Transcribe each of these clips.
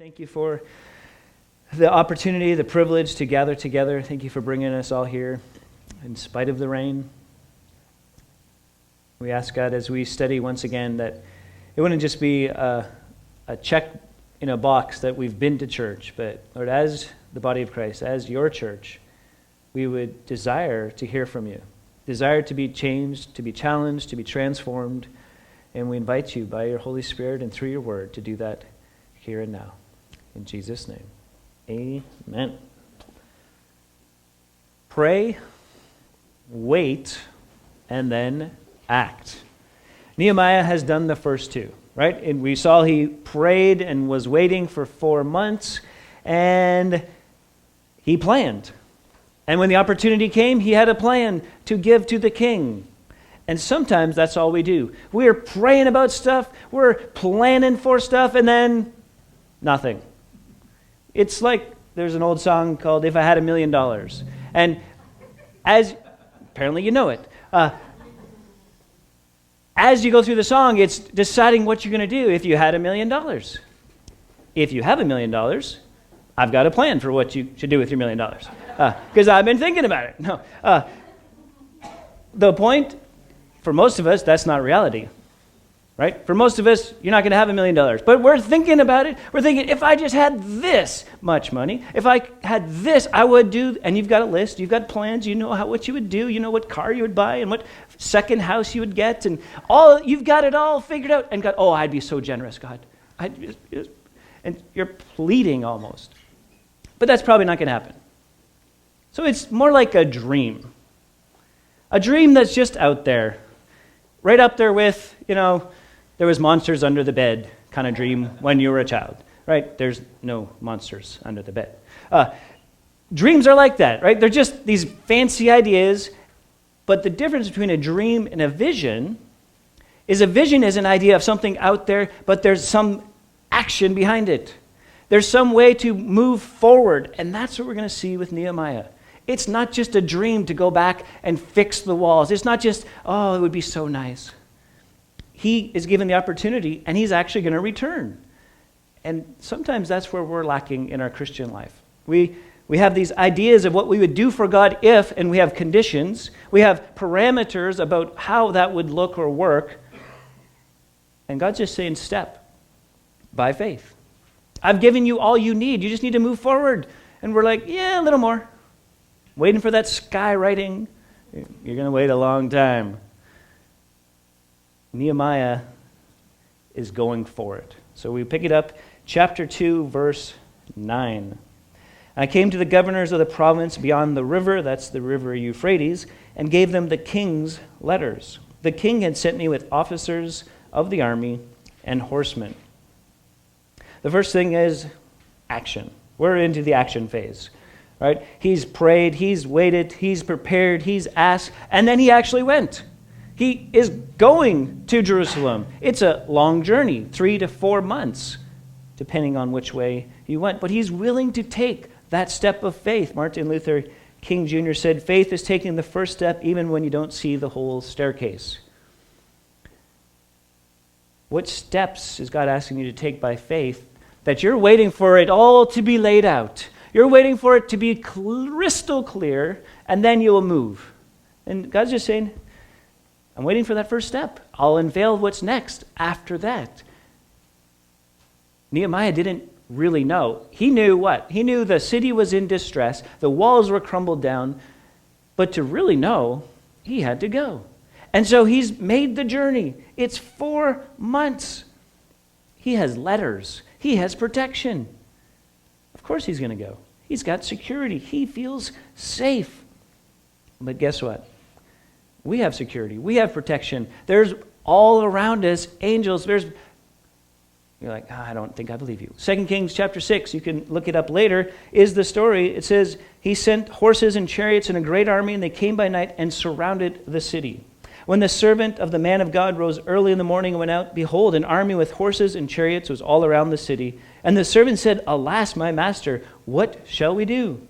Thank you for the opportunity, the privilege to gather together. Thank you for bringing us all here in spite of the rain. We ask God as we study once again that it wouldn't just be a check in a box that we've been to church, but Lord, as the body of Christ, as your church, we would desire to hear from you, desire to be changed, to be challenged, to be transformed, and we invite you by your Holy Spirit and through your word to do that here and now. In Jesus' name, amen. Pray, wait, and then act. Nehemiah has done the first two, right? And we saw he prayed and was waiting for 4 months, and he planned. And when the opportunity came, he had a plan to give to the king. And sometimes that's all we do. We're praying about stuff, we're planning for stuff, and then nothing. It's like there's an old song called If I Had $1 Million. And as, apparently you know it, as you go through the song, it's deciding what you're going to do if you had $1 million. If you have $1 million, I've got a plan for what you should do with your $1 million. Because I've been thinking about it. No, the point, for most of us, that's not reality. Right? For most of us, you're not going to have $1 million. But we're thinking about it. We're thinking, if I just had this much money, if I had this, I would do, and you've got a list, you've got plans, you know what you would do, you know what car you would buy, and what second house you would get, and all you've got it all figured out, and God, oh, I'd be so generous, God. And you're pleading almost. But that's probably not going to happen. So it's more like a dream. A dream that's just out there. Right up there with, there was monsters under the bed kind of dream when you were a child, right? There's no monsters under the bed. Dreams are like that, right? They're just these fancy ideas, but the difference between a dream and a vision is an idea of something out there, but there's some action behind it. There's some way to move forward, and that's what we're going to see with Nehemiah. It's not just a dream to go back and fix the walls. It's not just, oh, it would be so nice. He is given the opportunity, and he's actually going to return. And sometimes that's where we're lacking in our Christian life. We have these ideas of what we would do for God if, and we have conditions. We have parameters about how that would look or work. And God's just saying, step by faith. I've given you all you need. You just need to move forward. And we're like, yeah, a little more. Waiting for that skywriting. You're going to wait a long time. Nehemiah is going for it. So we pick it up, chapter 2, verse 9. I came to the governors of the province beyond the river, that's the river Euphrates, and gave them the king's letters. The king had sent me with officers of the army and horsemen. The first thing is action. We're into the action phase, right? He's prayed, he's waited, he's prepared, he's asked, and then he actually went. He is going to Jerusalem. It's a long journey, 3 to 4 months, depending on which way he went. But he's willing to take that step of faith. Martin Luther King Jr. said, faith is taking the first step even when you don't see the whole staircase. What steps is God asking you to take by faith that you're waiting for it all to be laid out? You're waiting for it to be crystal clear, and then you will move. And God's just saying, I'm waiting for that first step. I'll unveil what's next after that. Nehemiah didn't really know. He knew what? He knew the city was in distress. The walls were crumbled down. But to really know, he had to go. And so he's made the journey. It's 4 months. He has letters. He has protection. Of course he's going to go. He's got security. He feels safe. But guess what? We have security. We have protection. There's all around us angels. You're like, I don't think I believe you. 2 Kings chapter 6, you can look it up later, is the story. It says, he sent horses and chariots and a great army, and they came by night and surrounded the city. When the servant of the man of God rose early in the morning and went out, behold, an army with horses and chariots was all around the city. And the servant said, alas, my master, what shall we do?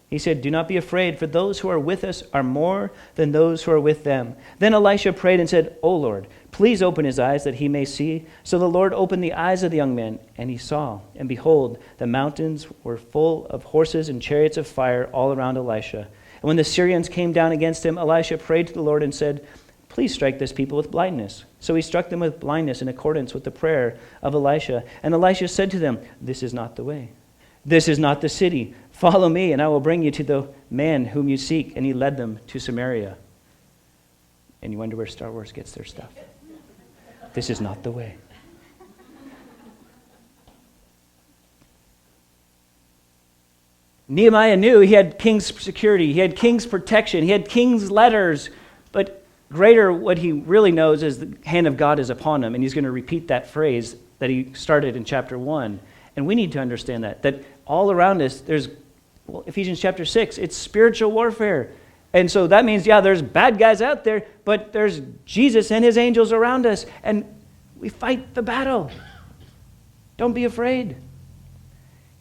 He said, "Do not be afraid, for those who are with us are more than those who are with them." Then Elisha prayed and said, "O Lord, please open his eyes that he may see." So the Lord opened the eyes of the young man, and he saw. And behold, the mountains were full of horses and chariots of fire all around Elisha. And when the Syrians came down against him, Elisha prayed to the Lord and said, "Please strike this people with blindness." So he struck them with blindness in accordance with the prayer of Elisha. And Elisha said to them, "This is not the way. This is not the city. Follow me, and I will bring you to the man whom you seek." And he led them to Samaria. And you wonder where Star Wars gets their stuff. This is not the way. Nehemiah knew he had king's security, he had king's protection, he had king's letters, but greater what he really knows is the hand of God is upon him, and he's going to repeat that phrase that he started in chapter 1. And we need to understand that all around us, there's Ephesians chapter 6, it's spiritual warfare. And so that means, there's bad guys out there, but there's Jesus and his angels around us, and we fight the battle. Don't be afraid.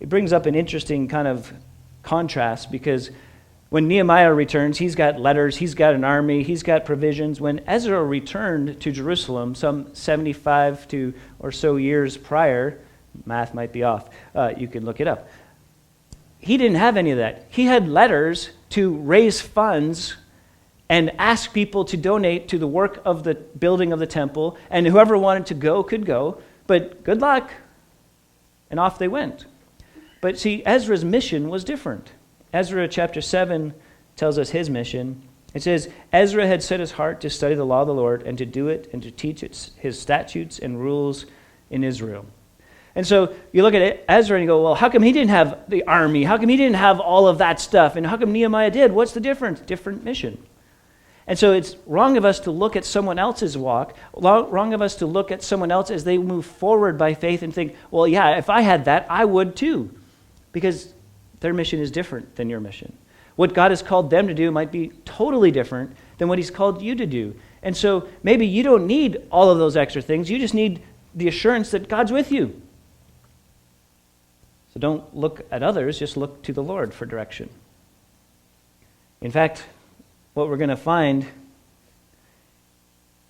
It brings up an interesting kind of contrast, because when Nehemiah returns, he's got letters, he's got an army, he's got provisions. When Ezra returned to Jerusalem some 75 or so years prior, math might be off, you can look it up, he didn't have any of that. He had letters to raise funds and ask people to donate to the work of the building of the temple, and whoever wanted to go could go, but good luck. And off they went. But see, Ezra's mission was different. Ezra chapter 7 tells us his mission. It says, "Ezra had set his heart to study the law of the Lord and to do it and to teach his statutes and rules in Israel." And so you look at Ezra and you go, well, how come he didn't have the army? How come he didn't have all of that stuff? And how come Nehemiah did? What's the difference? Different mission. And so it's wrong of us to look at someone else's walk, wrong of us to look at someone else as they move forward by faith and think, well, yeah, if I had that, I would too. Because their mission is different than your mission. What God has called them to do might be totally different than what he's called you to do. And so maybe you don't need all of those extra things. You just need the assurance that God's with you. So don't look at others, just look to the Lord for direction. In fact, what we're going to find,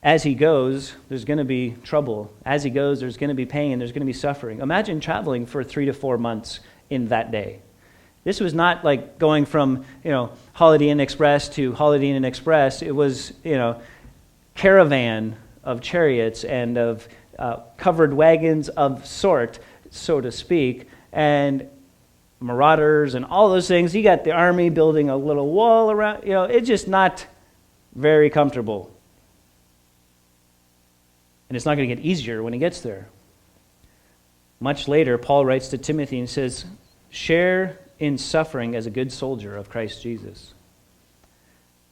as he goes, there's going to be trouble. As he goes, there's going to be pain, there's going to be suffering. Imagine traveling for 3 to 4 months in that day. This was not like going from, Holiday Inn Express to Holiday Inn Express. It was, caravan of chariots and of covered wagons of sort, so to speak, and marauders and all those things. You got the army building a little wall around, it's just not very comfortable. And it's not going to get easier when he gets there. Much later, Paul writes to Timothy and says, "Share in suffering as a good soldier of Christ Jesus."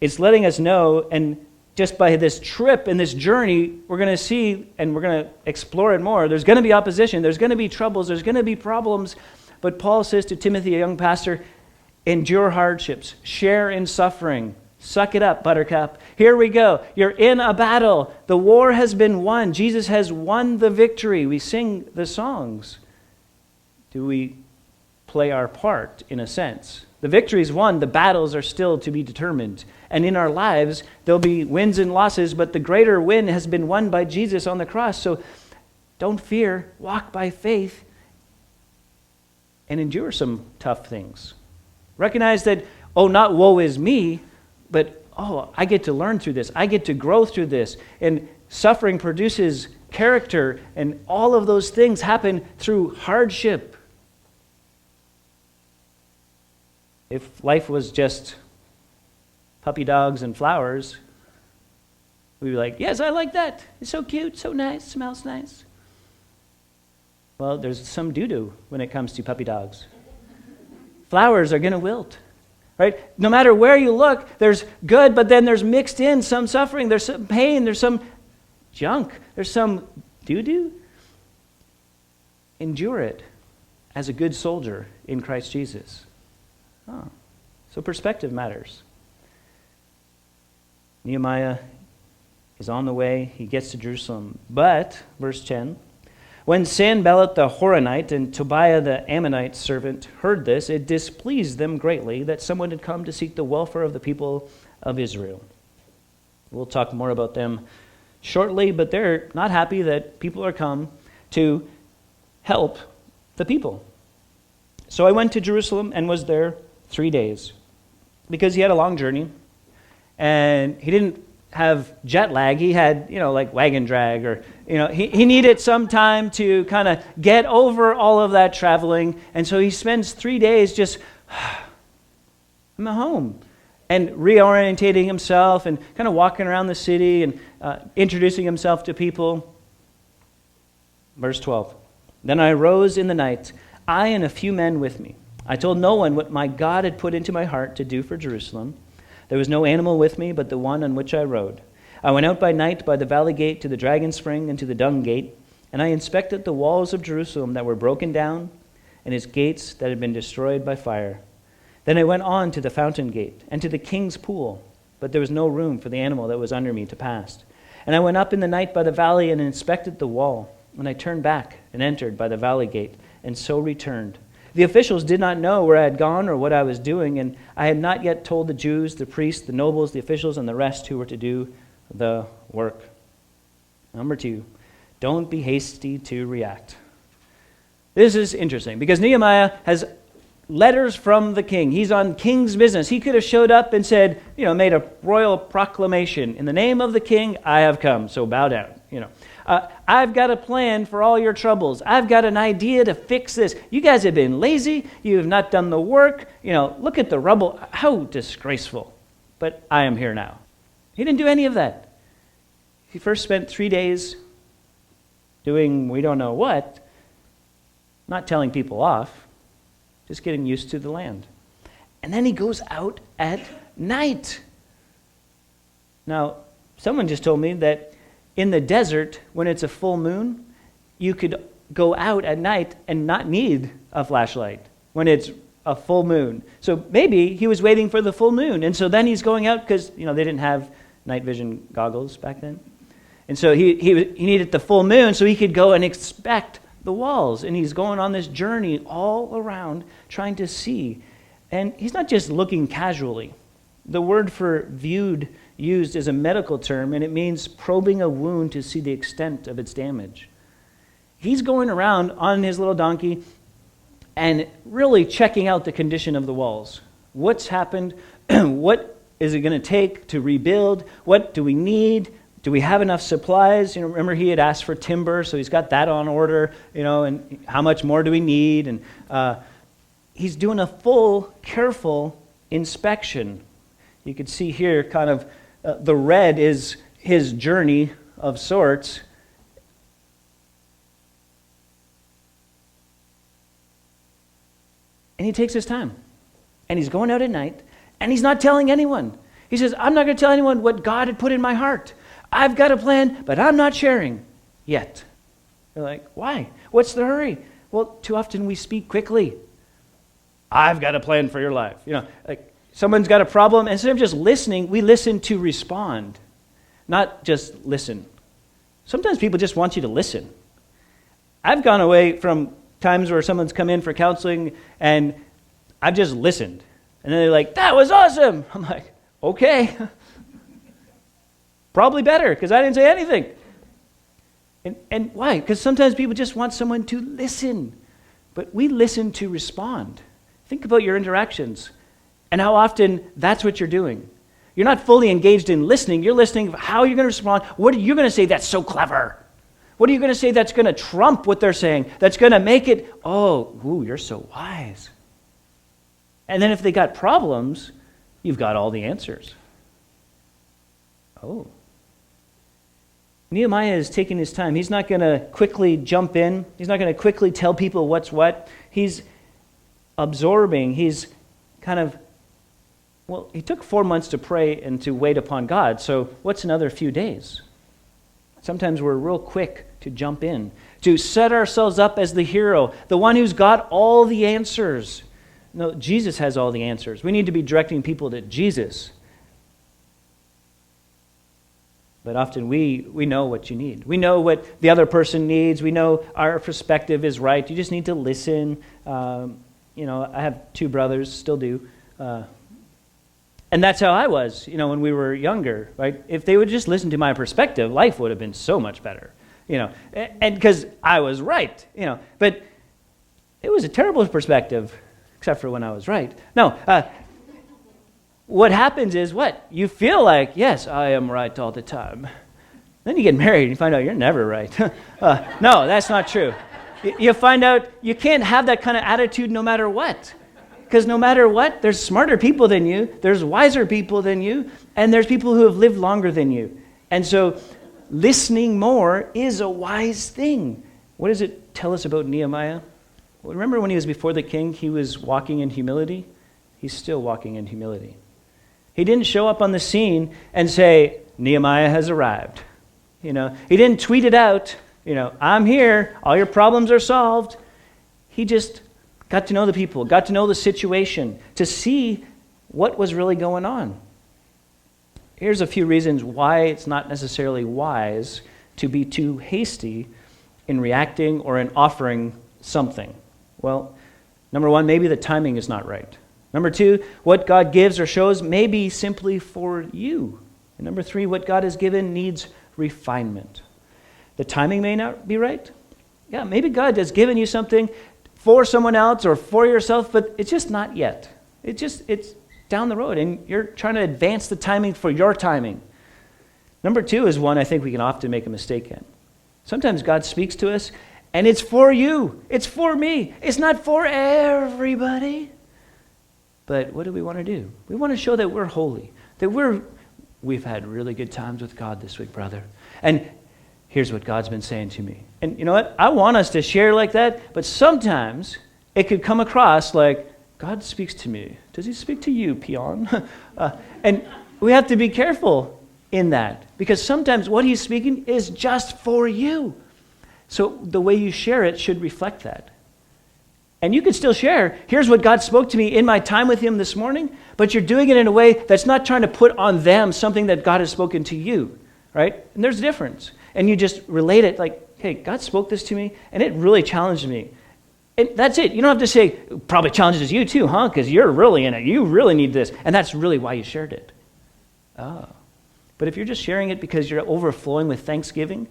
It's letting us know, and just by this trip and this journey, we're going to see, and we're going to explore it more, there's going to be opposition, there's going to be troubles, there's going to be problems. But Paul says to Timothy, a young pastor, endure hardships, share in suffering, suck it up, buttercup. Here we go. You're in a battle. The war has been won. Jesus has won the victory. We sing the songs. Do we play our part in a sense? The victory is won. The battles are still to be determined. And in our lives, there'll be wins and losses, but the greater win has been won by Jesus on the cross. So don't fear. Walk by faith and endure some tough things. Recognize that, not woe is me, but, I get to learn through this. I get to grow through this. And suffering produces character, and all of those things happen through hardship. If life was just puppy dogs and flowers, we'd be like, yes, I like that. It's so cute, so nice, smells nice. Well, there's some doo-doo when it comes to puppy dogs. Flowers are going to wilt, right? No matter where you look, there's good, but then there's mixed in some suffering, there's some pain, there's some junk, there's some doo-doo. Endure it as a good soldier in Christ Jesus. So perspective matters. Nehemiah is on the way. He gets to Jerusalem. But, verse 10, When Sanballat the Horonite and Tobiah the Ammonite servant heard this, it displeased them greatly that someone had come to seek the welfare of the people of Israel. We'll talk more about them shortly, but they're not happy that people are come to help the people. So I went to Jerusalem and was there 3 days, because he had a long journey, and he didn't have jet lag. He had, like wagon drag, or, he needed some time to kind of get over all of that traveling. And so he spends 3 days just, I'm at home, and reorientating himself and kind of walking around the city and introducing himself to people. Verse 12, Then I arose in the night, I and a few men with me. I told no one what my God had put into my heart to do for Jerusalem. There was no animal with me but the one on which I rode. I went out by night by the valley gate to the dragon spring and to the dung gate, and I inspected the walls of Jerusalem that were broken down and its gates that had been destroyed by fire. Then I went on to the fountain gate and to the king's pool, but there was no room for the animal that was under me to pass. And I went up in the night by the valley and inspected the wall, and I turned back and entered by the valley gate, and so returned. The officials did not know where I had gone or what I was doing, and I had not yet told the Jews, the priests, the nobles, the officials, and the rest who were to do the work. Number 2, don't be hasty to react. This is interesting because Nehemiah has letters from the king. He's on king's business. He could have showed up and said, made a royal proclamation. In the name of the king, I have come, so bow down, I've got a plan for all your troubles. I've got an idea to fix this. You guys have been lazy. You have not done the work. Look at the rubble. How disgraceful. But I am here now. He didn't do any of that. He first spent 3 days doing we don't know what, not telling people off, just getting used to the land. And then he goes out at night. Now, someone just told me that in the desert, when it's a full moon, you could go out at night and not need a flashlight when it's a full moon. So maybe he was waiting for the full moon. And so then he's going out because, they didn't have night vision goggles back then. And so he needed the full moon so he could go and inspect the walls. And he's going on this journey all around trying to see. And he's not just looking casually. The word for used is a medical term, and it means probing a wound to see the extent of its damage. He's going around on his little donkey and really checking out the condition of the walls. What's happened? What is it going to take to rebuild? What do we need? Do we have enough supplies? Remember he had asked for timber, so he's got that on order, and how much more do we need? And he's doing a full, careful inspection. You can see here kind of the red is his journey of sorts. And he takes his time. And he's going out at night, and he's not telling anyone. He says, I'm not going to tell anyone what God had put in my heart. I've got a plan, but I'm not sharing yet. They're like, why? What's the hurry? Well, too often we speak quickly. I've got a plan for your life. Someone's got a problem, and instead of just listening, we listen to respond, not just listen. Sometimes people just want you to listen. I've gone away from times where someone's come in for counseling, and I've just listened. And then they're like, that was awesome. I'm like, okay. Probably better, because I didn't say anything. And why? Because sometimes people just want someone to listen. But we listen to respond. Think about your interactions. And how often that's what you're doing. You're not fully engaged in listening. You're listening to how you're going to respond. What are you going to say that's so clever? What are you going to say that's going to trump what they're saying? That's going to make it, you're so wise. And then if they got problems, you've got all the answers. Nehemiah is taking his time. He's not going to quickly jump in. He's not going to quickly tell people what's what. He's absorbing. He's kind of he took 4 months to pray and to wait upon God, so what's another few days? Sometimes we're real quick to jump in, to set ourselves up as the hero, the one who's got all the answers. No, Jesus has all the answers. We need to be directing people to Jesus. But often we know what you need. We know what the other person needs. We know our perspective is right. You just need to listen. I have 2 brothers, still do. And that's how I was, when we were younger, right? If they would just listen to my perspective, life would have been so much better, and because I was right, But it was a terrible perspective, except for when I was right. No, what happens is what? You feel like, yes, I am right all the time. Then you get married and you find out you're never right. No, that's not true. You find out you can't have that kind of attitude no matter what. Because no matter what, there's smarter people than you, there's wiser people than you, and there's people who have lived longer than you. And so listening more is a wise thing. What does it tell us about Nehemiah? Well, remember when he was before the king, he was walking in humility? He's still walking in humility. He didn't show up on the scene and say, Nehemiah has arrived. He didn't tweet it out, I'm here, all your problems are solved. He just got to know the people, got to know the situation, to see what was really going on. Here's a few reasons why it's not necessarily wise to be too hasty in reacting or in offering something. Well, number 1, maybe the timing is not right. Number 2, what God gives or shows may be simply for you. And number 3, what God has given needs refinement. The timing may not be right. Yeah, maybe God has given you something for someone else or for yourself, but it's just not yet. It's down the road, and you're trying to advance the timing for your timing. Number 2 is one I think we can often make a mistake in. Sometimes God speaks to us, and it's for you. It's for me. It's not for everybody. But what do we want to do? We want to show that we're holy, that we've had really good times with God this week, brother. And here's what God's been saying to me. And you know what? I want us to share like that, but sometimes it could come across like, God speaks to me. Does he speak to you, peon? And we have to be careful in that, because sometimes what he's speaking is just for you. So the way you share it should reflect that. And you can still share, here's what God spoke to me in my time with him this morning, but you're doing it in a way that's not trying to put on them something that God has spoken to you, right? And there's a difference. And you just relate it like, hey, God spoke this to me, and it really challenged me. And that's it. You don't have to say, probably challenges you too, huh? Because you're really in it. You really need this. And that's really why you shared it. Oh. But if you're just sharing it because you're overflowing with thanksgiving,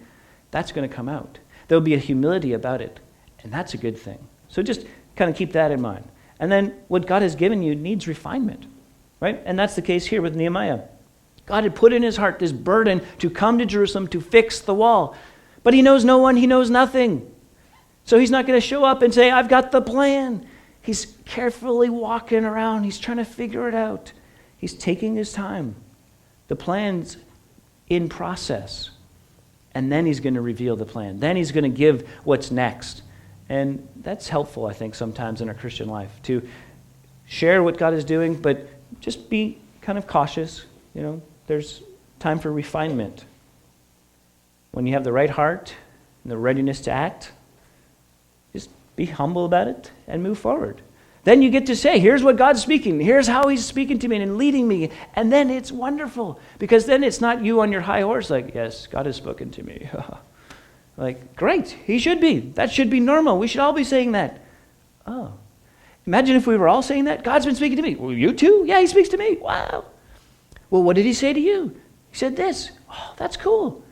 that's going to come out. There'll be a humility about it, and that's a good thing. So just kind of keep that in mind. And then what God has given you needs refinement, right? And that's the case here with Nehemiah. God had put in his heart this burden to come to Jerusalem to fix the wall. But he knows no one, he knows nothing. So he's not going to show up and say, I've got the plan. He's carefully walking around. He's trying to figure it out. He's taking his time. The plan's in process. And then he's going to reveal the plan. Then he's going to give what's next. And that's helpful, I think, sometimes in our Christian life, to share what God is doing, but just be kind of cautious. There's time for refinement. When you have the right heart and the readiness to act, just be humble about it and move forward. Then you get to say, here's what God's speaking. Here's how he's speaking to me and leading me. And then it's wonderful, because then it's not you on your high horse like, yes, God has spoken to me. Like, great, he should be. That should be normal. We should all be saying that. Oh, imagine if we were all saying that. God's been speaking to me. Well, you too? Yeah, he speaks to me. Wow. Well, what did he say to you? He said this. Oh, that's cool.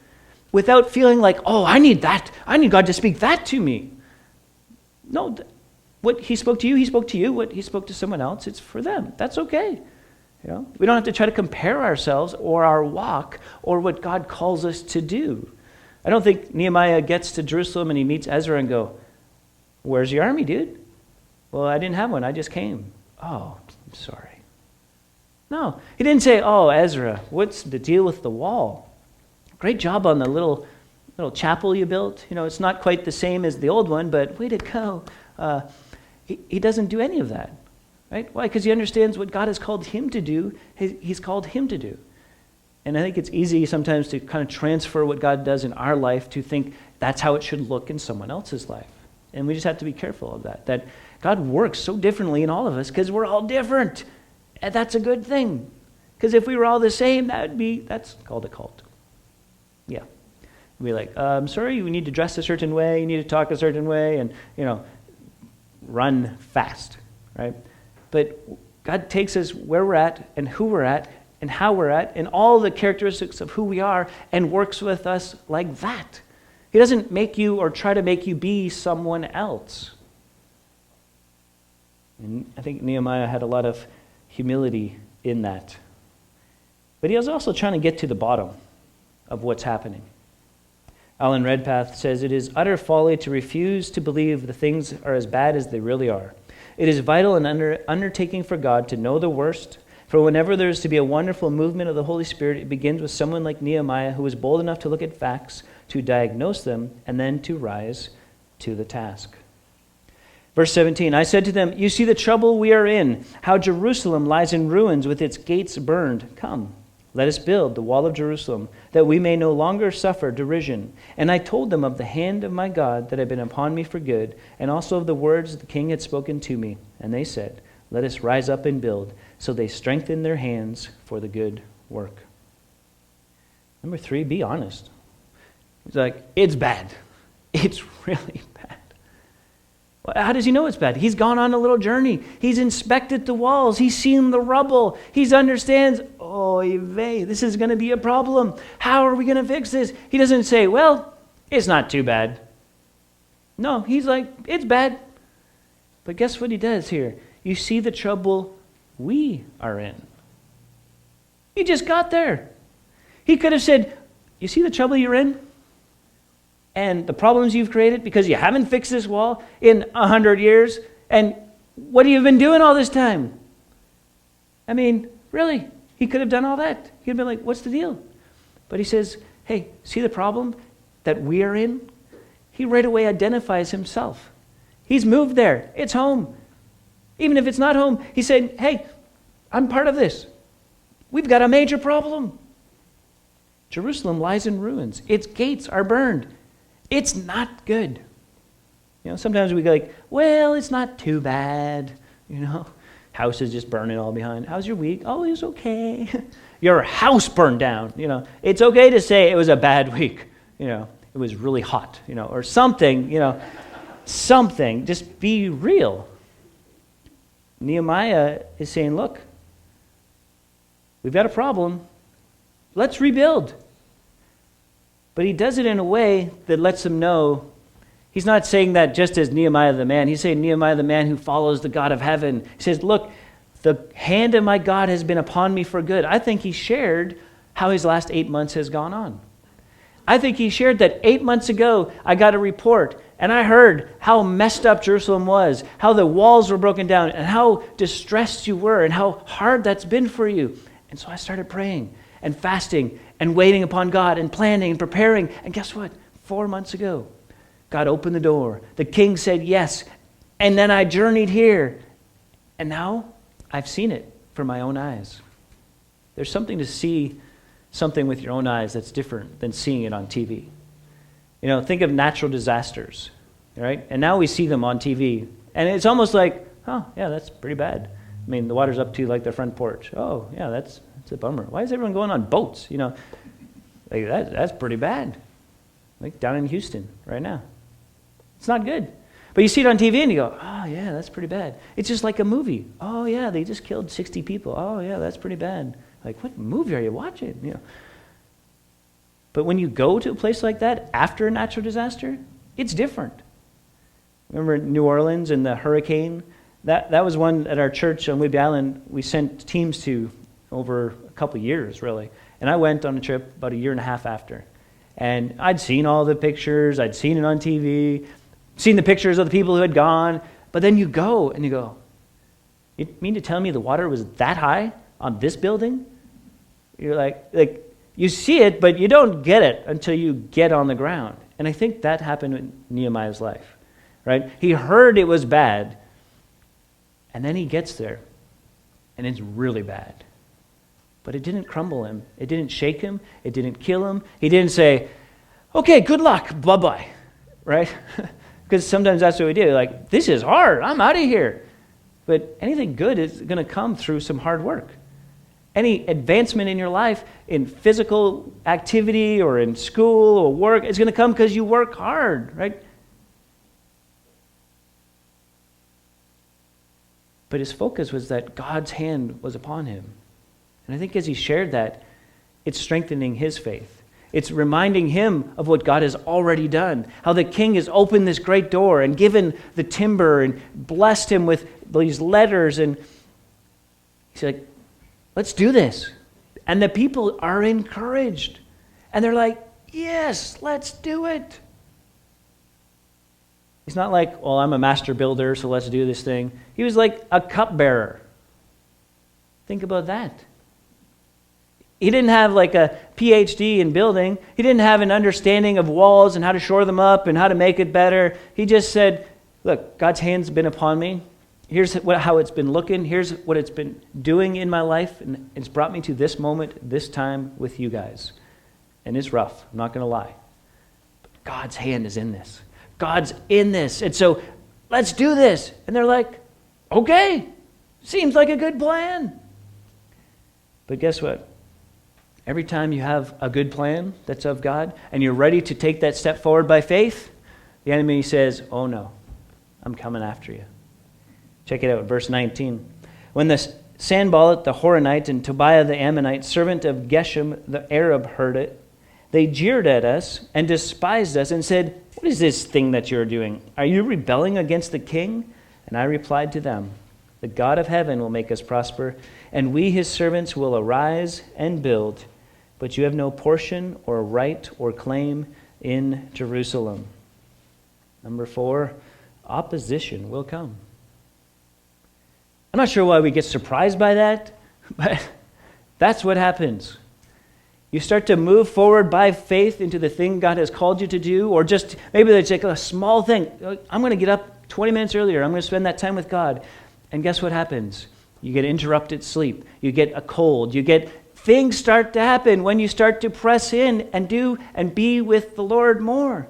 Without feeling like, oh, I need that. I need God to speak that to me. No, what he spoke to you, he spoke to you. What he spoke to someone else, it's for them. That's okay. We don't have to try to compare ourselves or our walk or what God calls us to do. I don't think Nehemiah gets to Jerusalem and he meets Ezra and go, where's your army, dude? Well, I didn't have one. I just came. Oh, I'm sorry. No, he didn't say, oh, Ezra, what's the deal with the wall? Great job on the little chapel you built. It's not quite the same as the old one, but way to go. He doesn't do any of that, right? Why? Because he understands what God has called him to do. He's called him to do. And I think it's easy sometimes to kind of transfer what God does in our life to think that's how it should look in someone else's life. And we just have to be careful of that God works so differently in all of us because we're all different. And that's a good thing. Because if we were all the same, that's called a cult. be like, I'm sorry, you need to dress a certain way, you need to talk a certain way, and, run fast, right? But God takes us where we're at and who we're at and how we're at and all the characteristics of who we are and works with us like that. He doesn't make you or try to make you be someone else. And I think Nehemiah had a lot of humility in that. But he was also trying to get to the bottom of what's happening. Alan Redpath says, "It is utter folly to refuse to believe the things are as bad as they really are. It is vital and undertaking for God to know the worst. For whenever there is to be a wonderful movement of the Holy Spirit, it begins with someone like Nehemiah who is bold enough to look at facts, to diagnose them, and then to rise to the task." Verse 17, "I said to them, 'You see the trouble we are in, how Jerusalem lies in ruins with its gates burned. Come, let us build the wall of Jerusalem, that we may no longer suffer derision.' And I told them of the hand of my God that had been upon me for good, and also of the words the king had spoken to me. And they said, 'Let us rise up and build.' So they strengthened their hands for the good work." Number 3, be honest. He's like, it's bad. It's really bad. Well, how does he know it's bad? He's gone on a little journey. He's inspected the walls. He's seen the rubble. He understands, this is going to be a problem. How are we going to fix this? He doesn't say, well, it's not too bad. No, he's like, it's bad. But guess what he does here? You see the trouble we are in. He just got there. He could have said, you see the trouble you're in? And the problems you've created because you haven't fixed this wall in 100 years? And what have you been doing all this time? I mean, really, he could have done all that. He'd have been like, what's the deal? But he says, hey, see the problem that we are in? He right away identifies himself. He's moved there. It's home. Even if it's not home, he's saying, hey, I'm part of this. We've got a major problem. Jerusalem lies in ruins. Its gates are burned. It's not good. Sometimes we go like, well, it's not too bad. House is just burning all behind. How's your week? Oh, it's okay. Your house burned down. It's okay to say it was a bad week. It was really hot, or something, something. Just be real. Nehemiah is saying, look, we've got a problem. Let's rebuild. But he does it in a way that lets them know he's not saying that just as Nehemiah the man. He's saying Nehemiah the man who follows the God of heaven. He says, look, the hand of my God has been upon me for good. I think he shared how his last 8 months has gone on. I think he shared that 8 months ago, I got a report and I heard how messed up Jerusalem was, how the walls were broken down, and how distressed you were, and how hard that's been for you. And so I started praying and fasting and waiting upon God and planning and preparing. And guess what? 4 months ago, God opened the door. The king said yes. And then I journeyed here. And now I've seen it for my own eyes. There's something to see something with your own eyes that's different than seeing it on TV. Think of natural disasters, right? And now we see them on TV. And it's almost like, oh, yeah, that's pretty bad. I mean, the water's up to like the front porch. Oh, yeah, that's a bummer. Why is everyone going on boats? Like that's pretty bad. Like down in Houston right now. It's not good. But you see it on TV and you go, oh, yeah, that's pretty bad. It's just like a movie. Oh, yeah, they just killed 60 people. Oh, yeah, that's pretty bad. Like, what movie are you watching? But when you go to a place like that after a natural disaster, it's different. Remember New Orleans and the hurricane? That was one at our church on Whidbey Island we sent teams to over a couple years, really. And I went on a trip about 1.5 years after. And I'd seen all the pictures. I'd seen it on TV, seen the pictures of the people who had gone. But then you go and you go, you mean to tell me the water was that high on this building? You're like you see it, but you don't get it until you get on the ground. And I think that happened in Nehemiah's life, right? He heard it was bad, and then he gets there, and it's really bad. But it didn't crumble him. It didn't shake him. It didn't kill him. He didn't say, okay, good luck, bye-bye, right? Because sometimes that's what we do. Like, this is hard. I'm out of here. But anything good is going to come through some hard work. Any advancement in your life, in physical activity or in school or work, is going to come because you work hard, right? But his focus was that God's hand was upon him. And I think as he shared that, it's strengthening his faith. It's reminding him of what God has already done, how the king has opened this great door and given the timber and blessed him with these letters. And he's like, let's do this. And the people are encouraged. And they're like, yes, let's do it. He's not like, well, I'm a master builder, so let's do this thing. He was like a cupbearer. Think about that. He didn't have like a PhD in building. He didn't have an understanding of walls and how to shore them up and how to make it better. He just said, look, God's hand's been upon me. Here's how it's been looking. Here's what it's been doing in my life. And it's brought me to this moment, this time with you guys. And it's rough. I'm not going to lie. But God's hand is in this. God's in this. And so let's do this. And they're like, okay, seems like a good plan. But guess what? Every time you have a good plan that's of God and you're ready to take that step forward by faith, the enemy says, oh no, I'm coming after you. Check it out, verse 19. When the Sanballat the Horonite and Tobiah the Ammonite, servant of Geshem the Arab, heard it, they jeered at us and despised us and said, what is this thing that you're doing? Are you rebelling against the king? And I replied to them, the God of heaven will make us prosper, and we his servants will arise and build, but you have no portion or right or claim in Jerusalem. Number 4, opposition will come. I'm not sure why we get surprised by that, but that's what happens. You start to move forward by faith into the thing God has called you to do, or just maybe it's like a small thing. I'm going to get up 20 minutes earlier. I'm going to spend that time with God. And guess what happens? You get interrupted sleep. You get a cold. Things start to happen when you start to press in and do and be with the Lord more.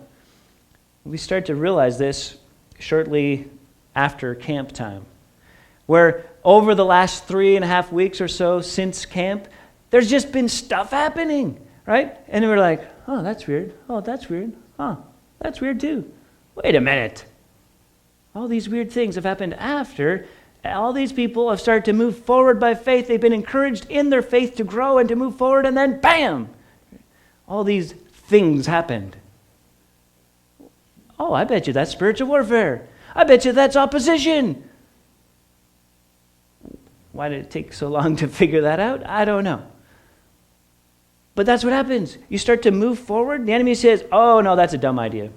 We start to realize this shortly after camp time, where over the last 3.5 weeks or so since camp, there's just been stuff happening, right? And we're like, oh, that's weird. Oh, that's weird. Oh, that's weird too. Wait a minute. All these weird things have happened after all these people have started to move forward by faith. They've been encouraged in their faith to grow and to move forward, and then bam! All these things happened. Oh, I bet you that's spiritual warfare. I bet you that's opposition. Why did it take so long to figure that out? I don't know. But that's what happens. You start to move forward. The enemy says, oh, no, that's a dumb idea.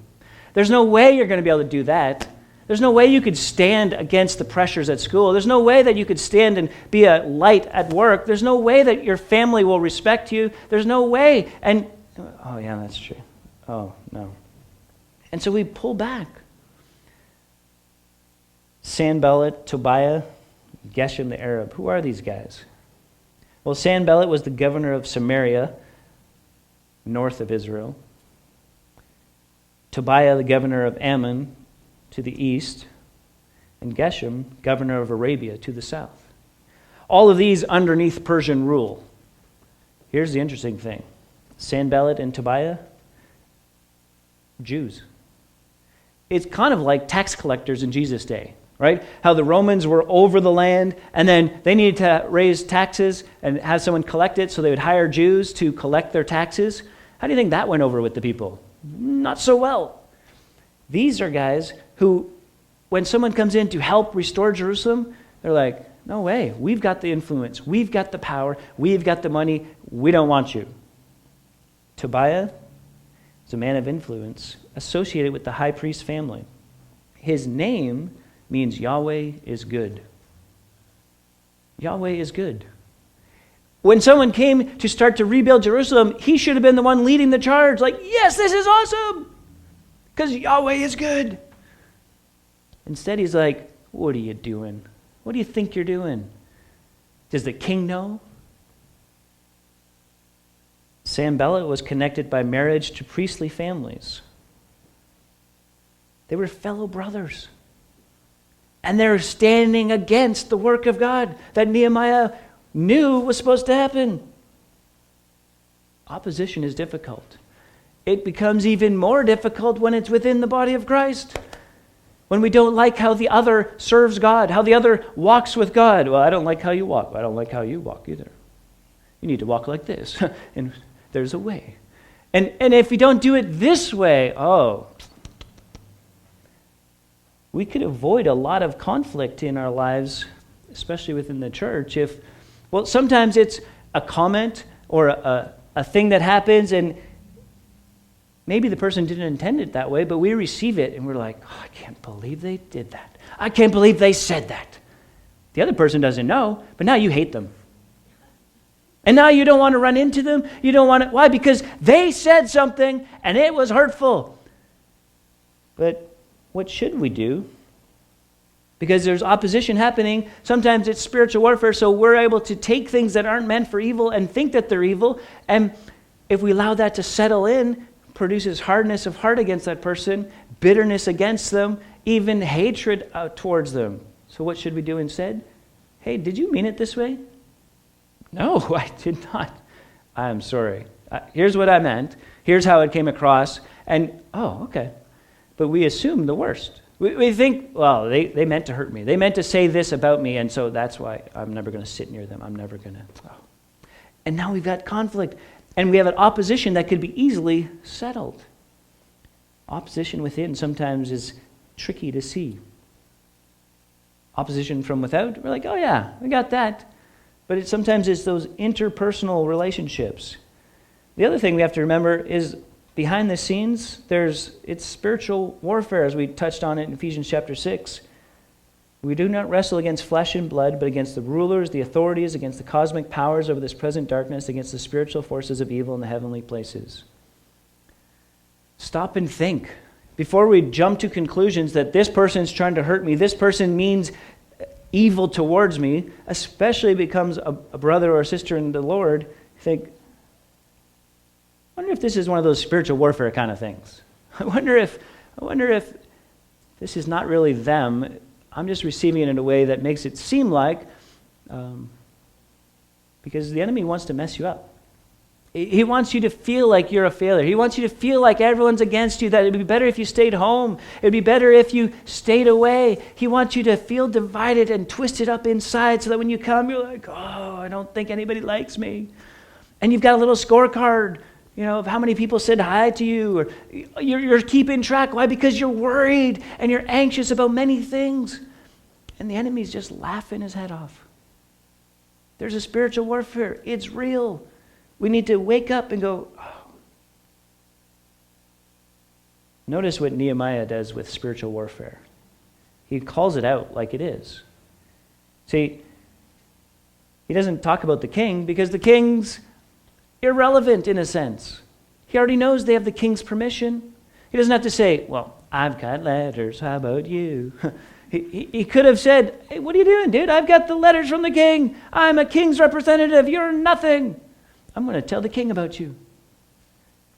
There's no way you're going to be able to do that. There's no way you could stand against the pressures at school. There's no way that you could stand and be a light at work. There's no way that your family will respect you. There's no way. And, oh, yeah, that's true. Oh, no. And so we pull back. Sanballat, Tobiah, Geshem the Arab. Who are these guys? Well, Sanballat was the governor of Samaria, north of Israel. Tobiah, the governor of Ammon, to the east. And Geshem, governor of Arabia, to the south. All of these underneath Persian rule. Here's the interesting thing. Sanballat and Tobiah, Jews. It's kind of like tax collectors in Jesus' day. Right? How the Romans were over the land, and then they needed to raise taxes and have someone collect it, so they would hire Jews to collect their taxes. How do you think that went over with the people? Not so well. These are guys who, when someone comes in to help restore Jerusalem, they're like, no way, we've got the influence, we've got the power, we've got the money, we don't want you. Tobiah is a man of influence associated with the high priest family. His name means Yahweh is good. Yahweh is good. When someone came to start to rebuild Jerusalem, he should have been the one leading the charge. Like, yes, this is awesome, because Yahweh is good. Instead, he's like, what are you doing? What do you think you're doing? Does the king know? Sanballat was connected by marriage to priestly families. They were fellow brothers. And they're standing against the work of God that Nehemiah knew was supposed to happen. Opposition is difficult. It becomes even more difficult when it's within the body of Christ. When we don't like how the other serves God, how the other walks with God. Well, I don't like how you walk. I don't like how you walk either. You need to walk like this. And there's a way. And if we don't do it this way, we could avoid a lot of conflict in our lives, especially within the church. Sometimes it's a comment or a thing that happens, and maybe the person didn't intend it that way, but we receive it, and we're like, I can't believe they did that. I can't believe they said that. The other person doesn't know, but now you hate them. And now you don't want to run into them. You don't want to. Why? Because they said something, and it was hurtful. But what should we do? Because there's opposition happening. Sometimes it's spiritual warfare, so we're able to take things that aren't meant for evil and think that they're evil. And if we allow that to settle in, produces hardness of heart against that person, bitterness against them, even hatred towards them. So what should we do instead? Hey, did you mean it this way? No, I did not. I'm sorry. Here's what I meant. Here's how it came across. And, okay. But we assume the worst. We think, well, they meant to hurt me. They meant to say this about me, and so that's why I'm never going to sit near them. I'm never going to. And now we've got conflict. And we have an opposition that could be easily settled. Opposition within sometimes is tricky to see. Opposition from without, we're like, oh yeah, we got that. But sometimes it's those interpersonal relationships. The other thing we have to remember is behind the scenes, it's spiritual warfare, as we touched on it in Ephesians chapter 6. We do not wrestle against flesh and blood, but against the rulers, the authorities, against the cosmic powers over this present darkness, against the spiritual forces of evil in the heavenly places. Stop and think. Before we jump to conclusions that this person's trying to hurt me, this person means evil towards me, especially becomes a brother or a sister in the Lord, think, I wonder if this is one of those spiritual warfare kind of things. I wonder if this is not really them. I'm just receiving it in a way that makes it seem like, because the enemy wants to mess you up. He wants you to feel like you're a failure. He wants you to feel like everyone's against you, that it would be better if you stayed home. It would be better if you stayed away. He wants you to feel divided and twisted up inside so that when you come, you're like, I don't think anybody likes me. And you've got a little scorecard, of how many people said hi to you, or you're keeping track. Why? Because you're worried and you're anxious about many things. And the enemy's just laughing his head off. There's a spiritual warfare. It's real. We need to wake up and go, Notice what Nehemiah does with spiritual warfare. He calls it out like it is. See, he doesn't talk about the king because the king's irrelevant in a sense. He already knows they have the king's permission. He doesn't have to say, well, I've got letters, how about you? He could have said, hey, what are you doing, dude? I've got the letters from the king. I'm a king's representative. You're nothing. I'm going to tell the king about you.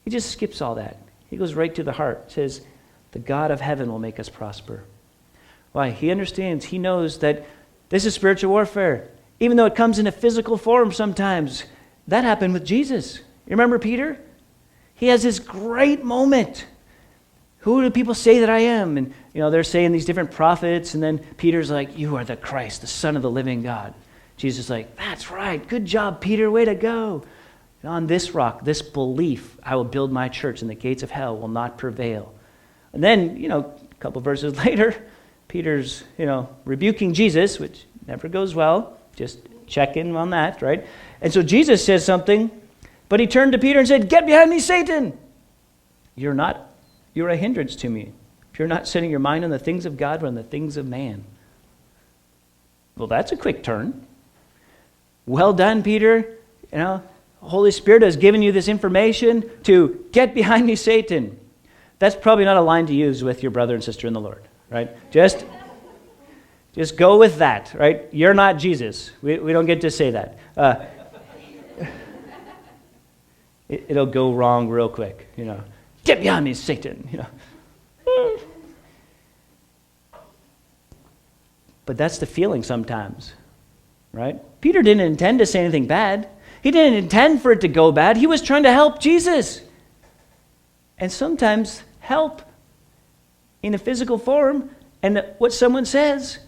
He just skips all that. He goes right to the heart. Says, the God of heaven will make us prosper. Why? He understands. He knows that this is spiritual warfare. Even though it comes in a physical form sometimes. That happened with Jesus. You remember Peter? He has this great moment. Who do people say that I am? And they're saying these different prophets, and then Peter's like, you are the Christ, the Son of the living God. Jesus is like, that's right. Good job, Peter. Way to go. And on this rock, this belief, I will build my church, and the gates of hell will not prevail. And then, a couple verses later, Peter's, rebuking Jesus, which never goes well. Just check in on that, right? And so Jesus says something, but he turned to Peter and said, get behind me, Satan. You're a hindrance to me. If you're not setting your mind on the things of God, but on the things of man. Well, that's a quick turn. Well done, Peter. Holy Spirit has given you this information to get behind me, Satan. That's probably not a line to use with your brother and sister in the Lord, right? Just go with that, right? You're not Jesus. We don't get to say that. It'll go wrong real quick, Get behind me, Satan, But that's the feeling sometimes. right? Peter didn't intend to say anything bad. He didn't intend for it to go bad. He was trying to help Jesus. And sometimes help in a physical form and what someone says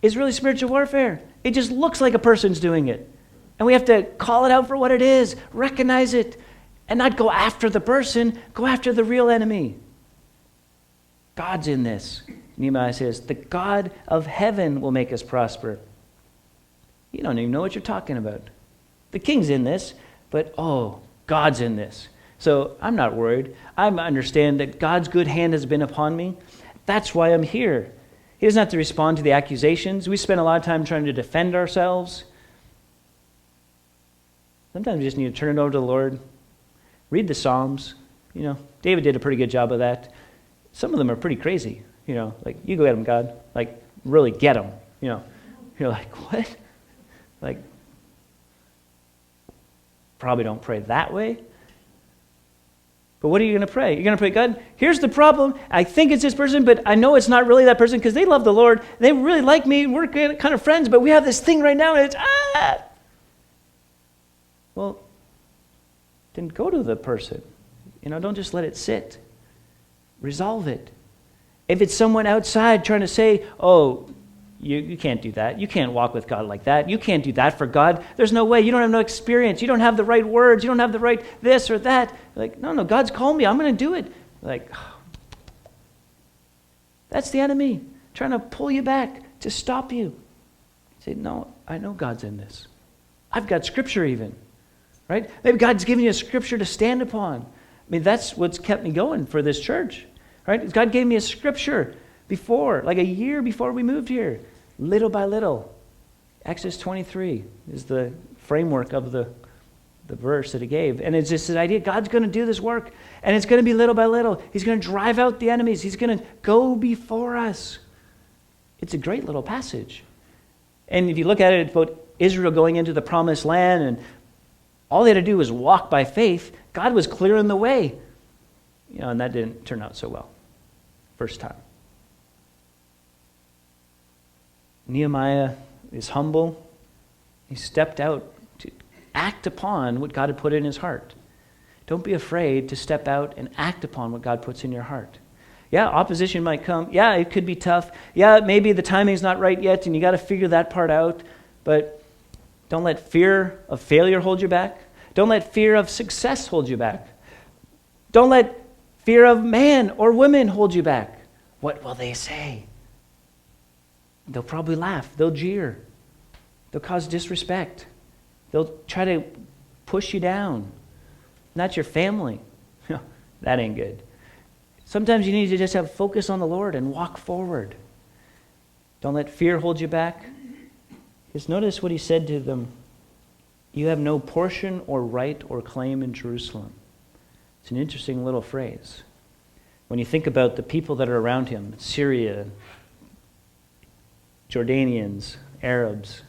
is really spiritual warfare. It just looks like a person's doing it. And we have to call it out for what it is, recognize it, and not go after the person, go after the real enemy. God's in this. Nehemiah says, the God of heaven will make us prosper. You don't even know what you're talking about. The king's in this, but God's in this. So I'm not worried. I understand that God's good hand has been upon me. That's why I'm here. He doesn't have to respond to the accusations. We spend a lot of time trying to defend ourselves. Sometimes we just need to turn it over to the Lord. Read the Psalms. David did a pretty good job of that. Some of them are pretty crazy. Like, you go get them, God. Like, really get them. You're like, what? Like, probably don't pray that way. But what are you going to pray? You're going to pray, God, here's the problem. I think it's this person, but I know it's not really that person because they love the Lord. They really like me. We're kind of friends, but we have this thing right now, and it's, Well, then go to the person. Don't just let it sit. Resolve it. If it's someone outside trying to say, you can't do that. You can't walk with God like that. You can't do that for God. There's no way. You don't have no experience. You don't have the right words. You don't have the right this or that. Like, no, God's called me. I'm going to do it. Like, that's the enemy trying to pull you back, to stop you. Say, no, I know God's in this. I've got scripture even, right? Maybe God's giving you a scripture to stand upon. I mean, that's what's kept me going for this church, right? God gave me a scripture before, like a year before we moved here, little by little. Exodus 23 is the framework of the verse that he gave. And it's just this idea, God's going to do this work, and it's going to be little by little. He's going to drive out the enemies. He's going to go before us. It's a great little passage. And if you look at it, it's about Israel going into the promised land, and all they had to do was walk by faith. God was clearing the way. And that didn't turn out so well. First time. Nehemiah is humble. He stepped out to act upon what God had put in his heart. Don't be afraid to step out and act upon what God puts in your heart. Yeah, opposition might come. Yeah, it could be tough. Yeah, maybe the timing's not right yet and you got to figure that part out. But don't let fear of failure hold you back. Don't let fear of success hold you back. Don't let fear of man or women hold you back. What will they say? They'll probably laugh. They'll jeer. They'll cause disrespect. They'll try to push you down. Not your family. That ain't good. Sometimes you need to just have focus on the Lord and walk forward. Don't let fear hold you back. Just notice what he said to them. You have no portion or right or claim in Jerusalem. It's an interesting little phrase. When you think about the people that are around him, Syria, Jordanians, Arabs,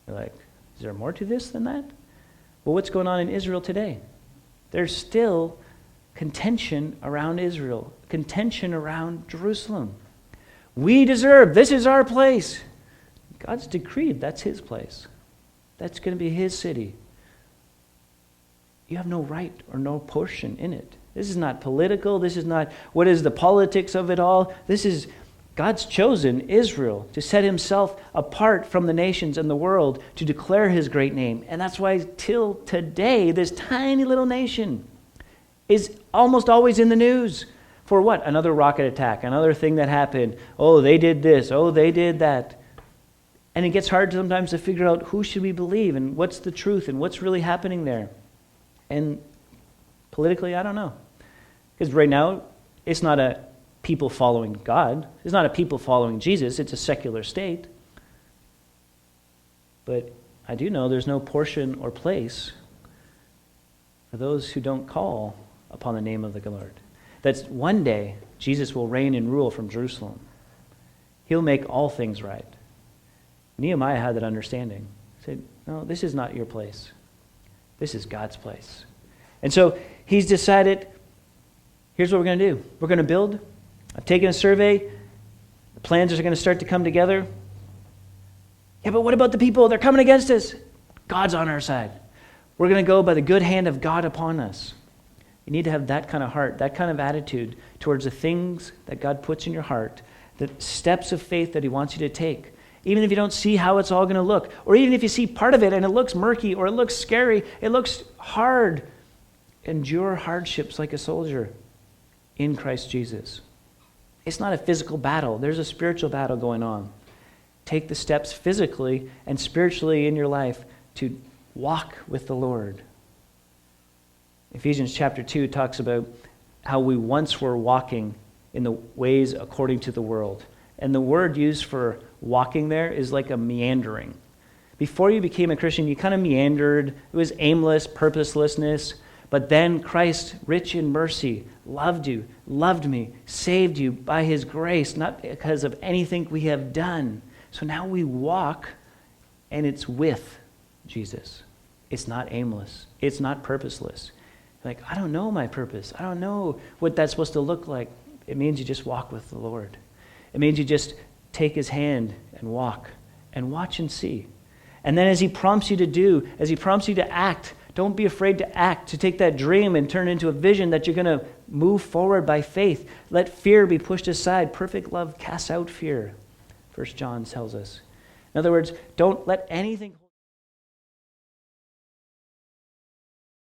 you're like, is there more to this than that? Well, what's going on in Israel today? There's still contention around Israel, contention around Jerusalem. We deserve, this is our place. God's decreed that's his place. That's going to be his city. You have no right or no portion in it. This is not political. This is not what is the politics of it all. This is God's chosen Israel to set himself apart from the nations and the world to declare his great name. And that's why till today, this tiny little nation is almost always in the news. For what? Another rocket attack, another thing that happened. Oh, they did this. Oh, they did that. And it gets hard sometimes to figure out who should we believe and what's the truth and what's really happening there. And politically, I don't know. Because right now, it's not a people following God. It's not a people following Jesus. It's a secular state. But I do know there's no portion or place for those who don't call upon the name of the Lord. That one day, Jesus will reign and rule from Jerusalem. He'll make all things right. Nehemiah had that understanding. He said, no, this is not your place. This is God's place. And so he's decided, here's what we're going to do. We're going to build. I've taken a survey. The plans are going to start to come together. Yeah, but what about the people? They're coming against us. God's on our side. We're going to go by the good hand of God upon us. You need to have that kind of heart, that kind of attitude towards the things that God puts in your heart, the steps of faith that he wants you to take. Even if you don't see how it's all going to look, or even if you see part of it and it looks murky or it looks scary, it looks hard, endure hardships like a soldier in Christ Jesus. It's not a physical battle. There's a spiritual battle going on. Take the steps physically and spiritually in your life to walk with the Lord. Ephesians chapter 2 talks about how we once were walking in the ways according to the world. And the word used for walking there is like a meandering. Before you became a Christian, you kind of meandered. It was aimless, purposelessness. But then Christ, rich in mercy, loved you, loved me, saved you by his grace, not because of anything we have done. So now we walk, and it's with Jesus. It's not aimless. It's not purposeless. Like, I don't know my purpose. I don't know what that's supposed to look like. It means you just walk with the Lord. It means you just take his hand and walk and watch and see. And then as he prompts you to do, as he prompts you to act, don't be afraid to act, to take that dream and turn it into a vision that you're going to move forward by faith. Let fear be pushed aside. Perfect love casts out fear, 1 John tells us. In other words, don't let anything